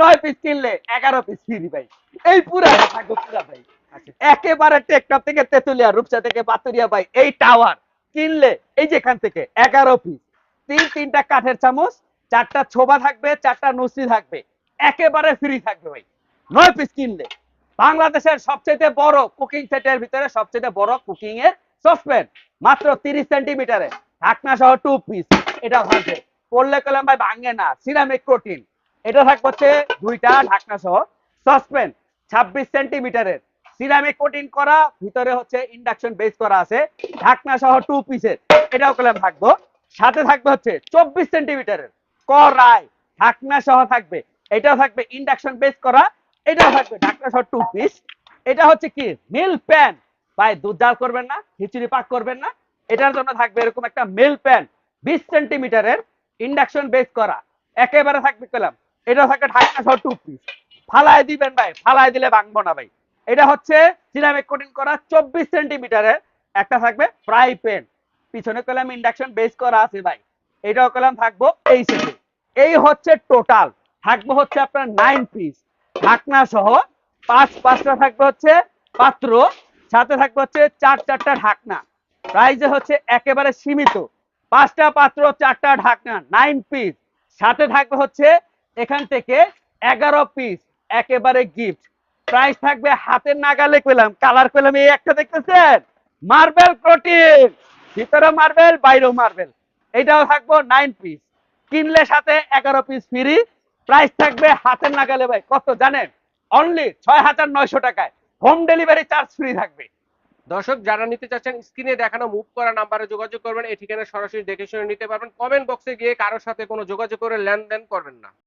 9 piece কিনলে 11 piece free ভাই। এই পুরাটা থাকবে পুরা ভাই। আচ্ছা একেবারে টেকনাফ থেকে তেতুলিয়া, রূপসা থেকে পাতুরিয়া ভাই, এই টাওয়ার কিনলে এই যে এখান থেকে 11 পিস, তিনটা কাঠের চামচ, 4টা ছোবা থাকবে, 4টা নসি থাকবে, একেবারে ফ্রি থাকবে ভাই 9 পিস কিনলে। বাংলাদেশের সবচেয়ে বড় কুকিং সেটের ভিতরে সবচেয়ে বড় কুকিং এর সসপ্যান, মাত্র 30 সেন্টিমিটারে, ঢাকনা সহ 2 পিস। এটা থাকবে, পড়লে কলম ভাই ভাঙে না, সিরামিক প্রোটিন। এটা থাকবে হচ্ছে 2টা ঢাকনা সহ সসপ্যান, 26 সেন্টিমিটারের, সিরামিক কোটিং করা, ভিতরে হচ্ছে ইন্ডাকশন বেস করা আছে, ঢাকনা সহ 2 পিসের। এটাও কলম থাকবো। সাথে থাকবে হচ্ছে 24 সেন্টিমিটারের কড়াই, ঢাকনা সহ থাকবে। এটাও থাকবে ইন্ডাকশন বেস করা, এটাও থাকবে ঢাকনা সহ 2 পিস। এটা হচ্ছে কি মিল প্যান, ভাই দুধ জাল করবেন না, খিচুড়ি পাক করবেন না, এটার জন্য থাকবে এরকম একটা মিল প্যান, 20 সেন্টিমিটারের, ইন্ডাকশন বেস করা, একেবারে থাকবে কলম। এটা থাকবে ঢাকনা সহ 2 পিস। ফালায় দিবেন ভাই, ফালায় দিলে ভাঙবো না ভাই। এটা হচ্ছে সিরামিক কোটিং করা 24 সেন্টিমিটারের, একটা থাকবে ফ্রাই প্যান, পিছনে কলম ইন্ডাকশন বেস করা আছে ভাই। এটাও কলম থাকবো এই সেটে। এই হচ্ছে টোটাল, থাকবো হচ্ছে আপনার 9 পিস, ঢাকনা সহ। পাঁচটা থাকবে হচ্ছে পাত্র, সাথে থাকবে হচ্ছে চারটা ঢাকনা। প্রাইসে হচ্ছে একেবারে সীমিত, 5টা পাত্র, 4টা ঢাকনা, 9 পিস। সাথে থাকবে হচ্ছে এখান থেকে 11 পিস একেবারে গিফট। প্রাইস থাকবে হাতের নাগালে, পেলাম কালার পেলাম, এই একটা দেখতেছেন মার্বেল প্রোটিন, ভিতরে মার্বেল বাইরেও মার্বেল। এটাও থাকবো 9 পিস, কিনলে সাথে 11 পিস ফ্রি। প্রাইস থাকবে হাতের নাগালে ভাই, কত জানেন? অনলি 6,900 টাকায়, হোম ডেলিভারি চার্জ ফ্রি থাকবে। দর্শক যারা নিতে চাচ্ছেন স্ক্রিনে দেখানো মুভ করা নাম্বারে যোগাযোগ করবেন, এই ঠিকানা সরাসরি দেখে শুনে নিতে পারবেন। কমেন্ট বক্সে গিয়ে কারোর সাথে কোনো যোগাযোগ করে লেনদেন করবেন না।